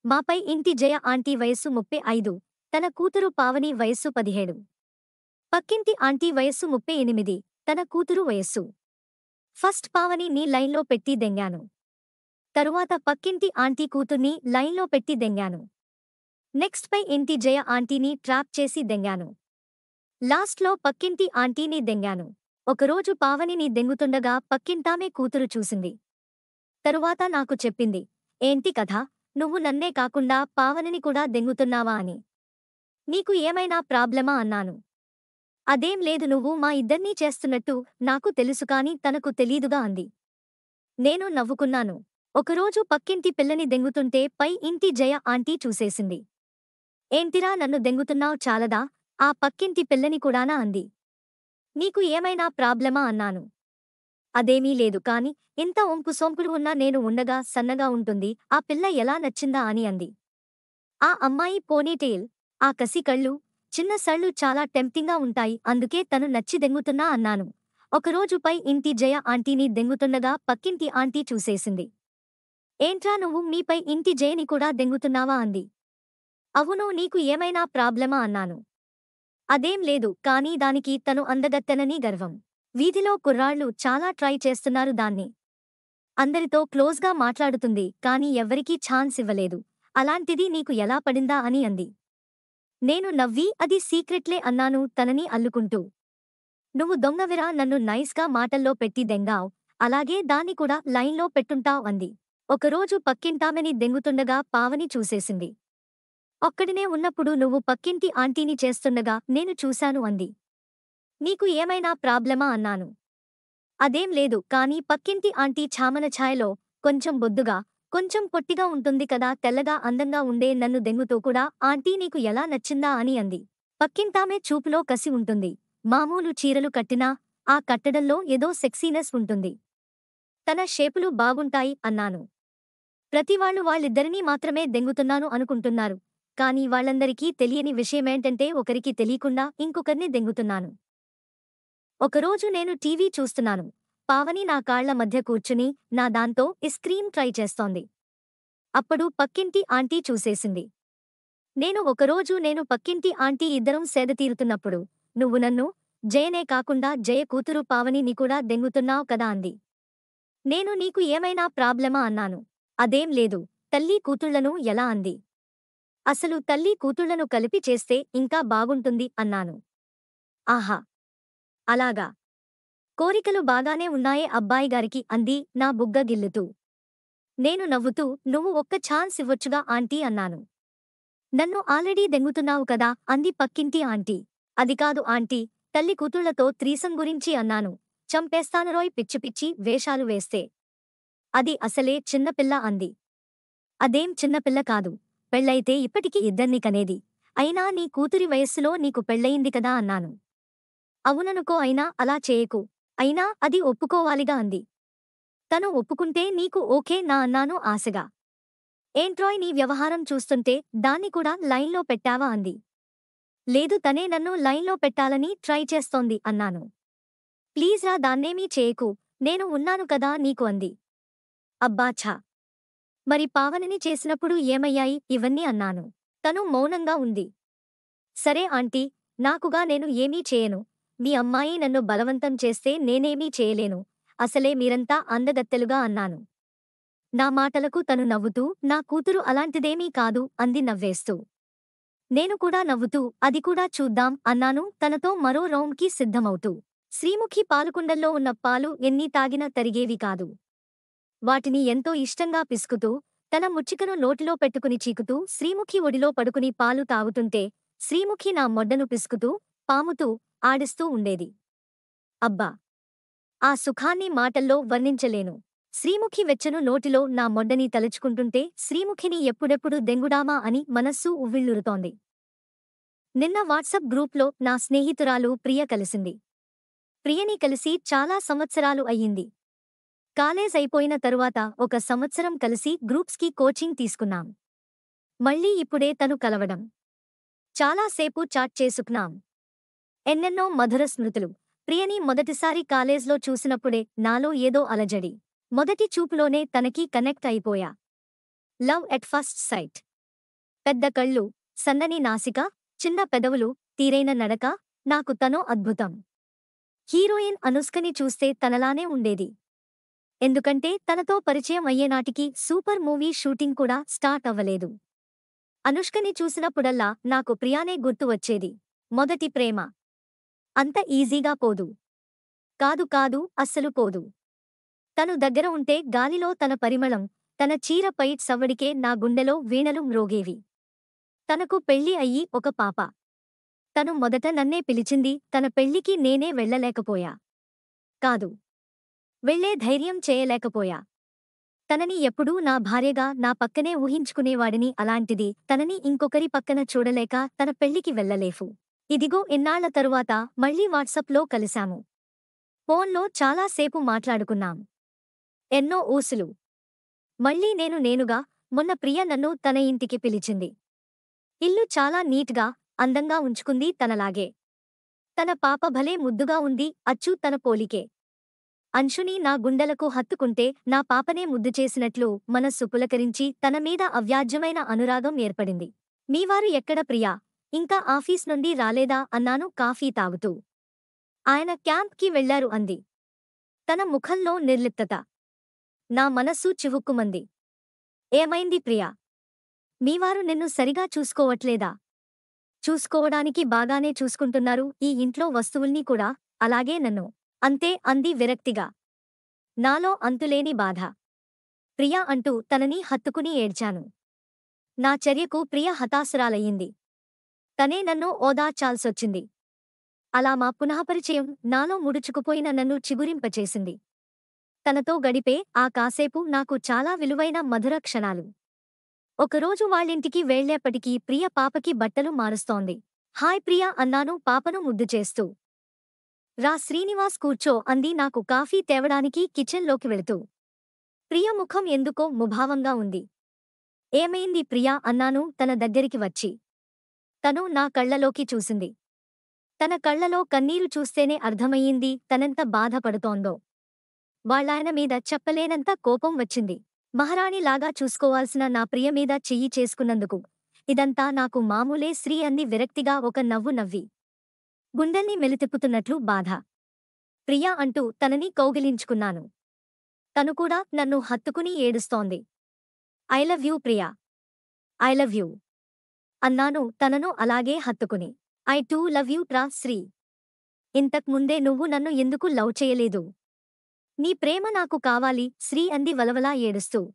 మాపై ఇంటి జయ ఆంటీ వయస్సు 35, తన కూతురు పావని వయస్సు 17. పక్కింటి ఆంటీ వయస్సు 38, తన కూతురు వయస్సు. ఫస్ట్ పావని ని లైన్లో పెట్టి దెంగాను. తరువాత పక్కింటి ఆంటీ కూతుర్ని లైన్లో పెట్టి దెంగాను. నెక్స్ట్ పై ఇంటి జయ ఆంటీని ట్రాప్ చేసి దెంగాను. లాస్ట్లో పక్కింటి ఆంటీని దెంగాను. ఒకరోజు పావనిని దెంగుతుండగా పక్కింటామె కూతురు చూసింది. తరువాత నాకు చెప్పింది, ఏంటి కథ, నువ్వు నన్నే కాకుండా పావనిని కూడా దెంగుతున్నావా అని. నీకు ఏమైనా ప్రాబ్లమా అన్నాను. అదేం లేదు, నువ్వు మా ఇద్దర్నీ చేస్తున్నట్టు నాకు తెలుసు కాని తనకు తెలీదుగా అంది. నేను నవ్వుకున్నాను. ఒకరోజు పక్కింటి పిల్లని దెంగుతుంటే పై ఇంటి జయ ఆంటీ చూసేసింది. ఏంటిరా నన్ను దెంగుతున్నావ్ చాలదా, ఆ పక్కింటి పిల్లని కూడానా అంది. నీకు ఏమైనా ప్రాబ్లమా అన్నాను. అదేమీ లేదు కాని ఇంత ఒంపు సోంపుడు ఉన్న నేను ఉండగా సన్నగా ఉంటుంది, ఆ పిల్ల ఎలా నచ్చిందా అని అంది. ఆ అమ్మాయి పోనీటెయిల్, ఆ కసి కళ్ళు, చిన్న సళ్ళు చాలా టెంప్టింగ్గా ఉంటాయి, అందుకే తను నచ్చి దెంగుతున్నా అన్నాను. ఒకరోజు పై ఇంటి జయ ఆంటీని దెంగుతుండగా పక్కింటి ఆంటీ చూసేసింది. ఏంట్రా నువ్వు మీ పై ఇంటి జయని కూడా దెంగుతున్నావా అంది. అవును, నీకు ఏమైనా ప్రాబ్లమా అన్నాను. అదేం లేదు కానీ దానికి తను అందగత్తెనని గర్వం. వీధిలో కుర్రాళ్ళు చాలా ట్రై చేస్తున్నారు దాన్ని. అందరితో క్లోజ్గా మాట్లాడుతుంది కానీ ఎవ్వరికీ ఛాన్స్ ఇవ్వలేదు. అలాంటిది నీకు ఎలా పడిందా అని అంది. నేను నవ్వి అది సీక్రెట్లే అన్నాను తనని అల్లుకుంటూ. నువ్వు దొంగవిరా, నన్ను నైస్గా మాటల్లో పెట్టి దెంగావ్, అలాగే దాన్ని కూడా లైన్లో పెట్టుంటావ్ అంది. ఒకరోజు పక్కింటామెని దెంగుతుండగా పావని చూసేసింది. ఒక్కడినే ఉన్నప్పుడు నువ్వు పక్కింటి ఆంటీని చేస్తుండగా నేను చూశాను అంది. నీకు ఏమైనా ప్రాబ్లమా అన్నాను. అదేం లేదు కానీ పక్కింటి ఆంటీ ఛామన ఛాయలో కొంచెం బొద్దుగా, కొంచెం పొట్టిగా ఉంటుంది కదా, తెల్లగా అందంగా ఉండే నన్ను దెంగుతూ కూడా ఆంటీ నీకు ఎలా నచ్చిందా అని అంది. పక్కింటామె చూపులో కసి ఉంటుంది. మామూలు చీరలు కట్టినా ఆ కట్టడంలో ఏదో సెక్సీనెస్ ఉంటుంది. తన షేపులు బాగుంటాయి అన్నాను. ప్రతివాళ్లు వాళ్ళిద్దరినీ మాత్రమే దెంగుతున్నాను అనుకుంటున్నారు, కానీ వాళ్ళందరికీ తెలియని విషయమేంటంటే ఒకరికి తెలియకుండా ఇంకొకర్ని దెంగుతున్నాను. ఒకరోజు నేను టీవీ చూస్తున్నాను. పావని నా కాళ్ల మధ్య కూర్చుని నా దాంతో ఐస్క్రీం ట్రై చేస్తోంది. అప్పుడు పక్కింటి ఆంటీ చూసేసింది. నేను పక్కింటి ఆంటీ ఇద్దరం సేదతీరుతున్నప్పుడు నువ్వు నన్ను, జయనే కాకుండా జయ కూతురు పావనిని కూడా దెంగుతున్నావ్ కదా అంది. నేను నీకు ఏమైనా ప్రాబ్లమా అన్నాను. అదేం లేదు, తల్లీ కూతుళ్లను ఎలా అంది. అసలు తల్లీ కూతుళ్లను కలిపి చేస్తే ఇంకా బాగుంటుంది అన్నాను. ఆహా, అలాగా, కోరికలు బాగానే ఉన్నాయే అబ్బాయిగారికి అంది నా బుగ్గ గిల్లుతూ. నేను నవ్వుతూ నువ్వు ఒక్క ఛాన్స్ ఇవ్వొచ్చుగా ఆంటీ అన్నాను. నన్ను ఆల్రెడీ దెంగుతున్నావు కదా అంది పక్కింటి ఆంటీ. అది కాదు ఆంటీ, తల్లి కూతుళ్లతో త్రీసం గురించి అన్నాను. చంపేస్తానురోయ్ పిచ్చి పిచ్చి వేషాలు వేస్తే. అది అసలే చిన్నపిల్ల అంది. అదేం చిన్నపిల్ల కాదు, పెళ్ళైతే ఇప్పటికి ఇద్దర్ని కనేది. అయినా నీ కూతురి వయస్సులో నీకు పెళ్ళయింది కదా అన్నాను. అవుననుకో, అయినా అలా చేయకు, అయినా అది ఒప్పుకోవాలిగా అంది. తను ఒప్పుకుంటే నీకు ఓకే నా అన్నాను ఆశగా. ఏంట్రోయ్ నీ వ్యవహారం చూస్తుంటే దాన్ని కూడా లైన్లో పెట్టావా అంది. లేదు, తనే నన్ను లైన్లో పెట్టాలని ట్రై చేస్తోంది అన్నాను. ప్లీజ్ రా, దాన్నేమీ చేయకు, నేను ఉన్నాను కదా నీకు అంది. అబ్బా ఛా, మరి పావనిని చేసినప్పుడు ఏమయ్యాయి ఇవన్నీ అన్నాను. తను మౌనంగా ఉంది. సరే ఆంటీ, నాకుగా నేను ఏమీ చేయను, మీ అమ్మాయి నన్ను బలవంతం చేస్తే నేనేమీ చేయలేను, అసలే మీరంతా అందగత్తెలుగా అన్నాను. నా మాటలకు తను నవ్వుతూ నా కూతురు అలాంటిదేమీ కాదు అంది నవ్వేస్తూ. నేను కూడా నవ్వుతూ అది కూడా చూద్దాం అన్నాను తనతో మరో రౌండ్కి సిద్ధమవుతూ. శ్రీముఖి పాలుకుండల్లో ఉన్న పాలు ఎన్ని తాగినా తరిగేవి కాదు. వాటిని ఎంతో ఇష్టంగా పిసుకుతూ తన ముచ్చికను నోటిలో పెట్టుకుని చీకుతూ శ్రీముఖి ఒడిలో పడుకుని పాలు తాగుతుంటే శ్రీముఖి నా మొడ్డను పిసుకుతూ, పాముతూ, ఆడిస్తూ ఉండేది. అబ్బా, ఆ సుఖాన్ని మాటల్లో వర్ణించలేను. శ్రీముఖి వెచ్చను నోటిలో నా మొడ్డని తలుచుకుంటుంటే శ్రీముఖిని ఎప్పుడెప్పుడు దెంగుడామా అని మనస్సు ఉవ్విళ్ళూరుతోంది. నిన్న వాట్సప్ గ్రూప్లో నా స్నేహితురాలు ప్రియ కలిసింది. ప్రియని కలిసి చాలా సంవత్సరాలు అయ్యింది. కాలేజ్ అయిపోయిన తరువాత ఒక సంవత్సరం కలిసి గ్రూప్స్కి కోచింగ్ తీసుకున్నాం. మళ్ళీ ఇప్పుడే తను కలవడం. చాలాసేపు చాట్ చేసుకున్నాం. ఎన్నెన్నో మధుర స్మృతులు. ప్రియని మొదటిసారి కాలేజ్లో చూసినప్పుడే నాలో ఏదో అలజడి. మొదటి చూపులోనే తనకి కనెక్ట్ అయిపోయా. Love at first sight. పెద్ద కళ్ళు, సన్నని నాసిక, చిన్న పెదవులు, తీరైన నడక, నాకు తనో అద్భుతం. హీరోయిన్ అనుష్కని చూస్తే తనలానే ఉండేది. ఎందుకంటే తనతో పరిచయం అయ్యేనాటికి సూపర్ మూవీ షూటింగ్ కూడా స్టార్ట్ అవ్వలేదు. అనుష్కని చూసినప్పుడల్లా నాకు ప్రియానే గుర్తు వచ్చేది. మొదటి ప్రేమ అంత ఈజీగా పోదు. కాదు కాదు, అస్సలు పోదు. తను దగ్గర ఉంటే గాలిలో తన పరిమళం, తన చీర పైట్ సవ్వడికే నా గుండెలో వీణలు మ్రోగేవి. తనకు పెళ్లి అయ్యి ఒక పాప. తను మొదట నన్నే పిలిచింది. తన పెళ్లికి నేనే వెళ్ళలేకపోయా. కాదు, వెళ్ళే ధైర్యం చేయలేకపోయా. తనని ఎప్పుడూ నా భార్యగా నా పక్కనే ఊహించుకునేవాడిని. అలాంటిది తనని ఇంకొకరి పక్కన చూడలేక తన పెళ్లికి వెళ్ళలేfu. ఇదిగో ఇన్నాళ్ల తరువాత మళ్ళీ వాట్సాప్లో కలిశాము. ఫోన్లో చాలా సేపు మాట్లాడుకున్నాం. ఎన్నో ఊసులు. మళ్ళీ నేనుగా మొన్న ప్రియ నన్ను తన ఇంటికి పిలిచింది. ఇల్లు చాలా నీట్గా, అందంగా ఉంచుకుంది తనలాగే. తన పాప భలే ముద్దుగా ఉంది, అచ్చు తన పోలికే. అంశుని నా గుండెలకు హత్తుకుంటే నా పాపనే ముద్దు చేసినట్లు మనస్సు పులకరించి తన మీద అవ్యాజ్యమైన అనురాగం ఏర్పడింది. మీవారు ఎక్కడ ప్రియా, ఇంకా ఆఫీస్ నుండి రాలేదా అన్నాను కాఫీ తాగుతూ. ఆయన క్యాంప్కి వెళ్లారు అంది. తన ముఖంలో నిర్లిప్తత. నా మనస్సు చివుక్కుమంది. ఏమైంది ప్రియా? మీవారు నిన్ను సరిగా చూసుకోవట్లేదా? చూసుకోవడానికి బాగానే చూసుకుంటున్నారు, ఈ ఇంట్లో వస్తువుల్ని కూడా, అలాగే నన్ను. అంతే అంది విరక్తిగా. నాలో అంతులేని బాధ. ప్రియా అంటూ తనని హత్తుకుని ఏడ్చాను. నా చర్యకు ప్రియ హతాశురాలయ్యింది. తనే నన్ను ఓదార్చాల్సొచ్చింది. అలా మా పునఃపరిచయం నాలో ముడుచుకుపోయిన నన్ను చిగురింపచేసింది. తనతో గడిపే ఆ కాసేపు నాకు చాలా విలువైన మధుర క్షణాలు. ఒకరోజు వాళ్ళింటికి వెళ్లేప్పటికీ ప్రియ పాపకి బట్టలు మారుస్తోంది. హాయ్ ప్రియా అన్నాను పాపను ముద్దు చేస్తూ. రా శ్రీనివాస్ కూర్చో అంది నాకు కాఫీ తేవడానికి కిచెన్లోకి వెళుతూ. ప్రియ ముఖం ఎందుకో ముభావంగా ఉంది. ఏమైంది ప్రియా అన్నాను తన దగ్గరికి వచ్చి. తను నా కళ్లలోకి చూసింది. తన కళ్లలో కన్నీరు చూస్తేనే అర్థమయ్యింది తనెంత బాధపడుతోందో. వాళ్ళాయన మీద చెప్పలేనంత కోపం వచ్చింది. మహారాణిలాగా చూసుకోవాల్సిన నా ప్రియ మీద చెయ్యి చేసుకున్నందుకు. ఇదంతా నాకు మామూలే శ్రీ అంది విరక్తిగా ఒక నవ్వు నవ్వి. గుండెల్ని మెలితిప్పుతున్నట్లు బాధ. ప్రియా అంటూ తనని కౌగిలించుకున్నాను. తను కూడా నన్ను హత్తుకుని ఏడుస్తోంది. I love you Priya, I love you అన్నాను తనను అలాగే హత్తుకుని. ఐ టూ లవ్ యూ రా శ్రీ. ఇంతకుముందే నువ్వు నన్ను ఎందుకు లవ్ చేయలేదు? నీ ప్రేమ నాకు కావాలి శ్రీ అంది వలవలా ఏడుస్తూ.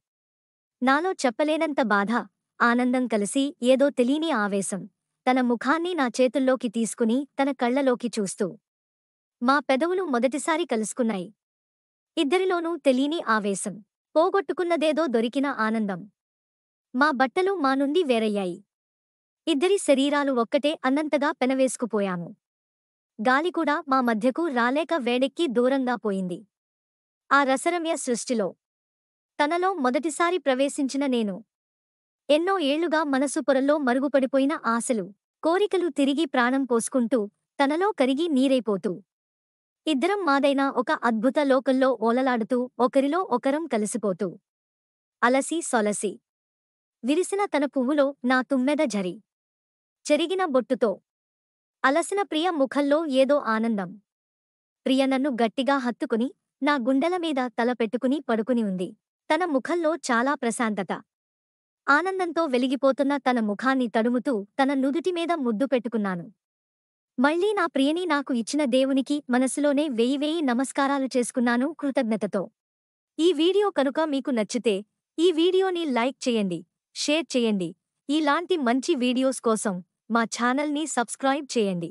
నాలో చెప్పలేనంత బాధ, ఆనందం కలిసి ఏదో తెలీని ఆవేశం. తన ముఖాన్ని నా చేతుల్లోకి తీసుకుని తన కళ్లలోకి చూస్తూ. మా పెదవులు మొదటిసారి కలుసుకున్నాయి. ఇద్దరిలోనూ తెలీని ఆవేశం. పోగొట్టుకున్నదేదో దొరికిన ఆనందం. మా బట్టలు మా నుండి వేరయ్యాయి. ఇద్దరి శరీరాలు ఒక్కటే అన్నంతగా పెనవేసుకుపోయాము. గాలికూడా మా మధ్యకు రాలేక వేడెక్కి దూరంగా పోయింది. ఆ రసరమ్య సృష్టిలో తనలో మొదటిసారి ప్రవేశించిన నేను. ఎన్నో ఏళ్లుగా మనసు పొరల్లో మరుగుపడిపోయిన ఆశలు, కోరికలు తిరిగి ప్రాణం పోసుకుంటూ, తనలో కరిగి నీరైపోతూ. ఇద్దరం మాదైన ఒక అద్భుత లోకంలో ఓలలాడుతూ ఒకరిలో ఒకరం కలిసిపోతూ. అలసి సొలసి విరిసిన తన పువ్వులో నా తుమ్మెద జరి. చెరిగిన బొట్టుతో అలసిన ప్రియ ముఖంలో ఏదో ఆనందం. ప్రియ నన్ను గట్టిగా హత్తుకుని నా గుండెల మీద తల పెట్టుకుని పడుకుని ఉంది. తన ముఖంలో చాలా ప్రశాంతత. ఆనందంతో వెలిగిపోతున్న తన ముఖాన్ని తడుముతూ తన నుదుటి మీద ముద్దు పెట్టుకున్నాను. మళ్ళీ నా ప్రియని నాకు ఇచ్చిన దేవునికి మనసులోనే వేయి నమస్కారాలు చేసుకున్నాను కృతజ్ఞతతో. ఈ వీడియో కనుక మీకు నచ్చితే ఈ వీడియోని లైక్ చేయండి, షేర్ చేయండి. ఇలాంటి మంచి వీడియోస్ కోసం మా ఛానల్ని సబ్స్క్రైబ్ చేయండి.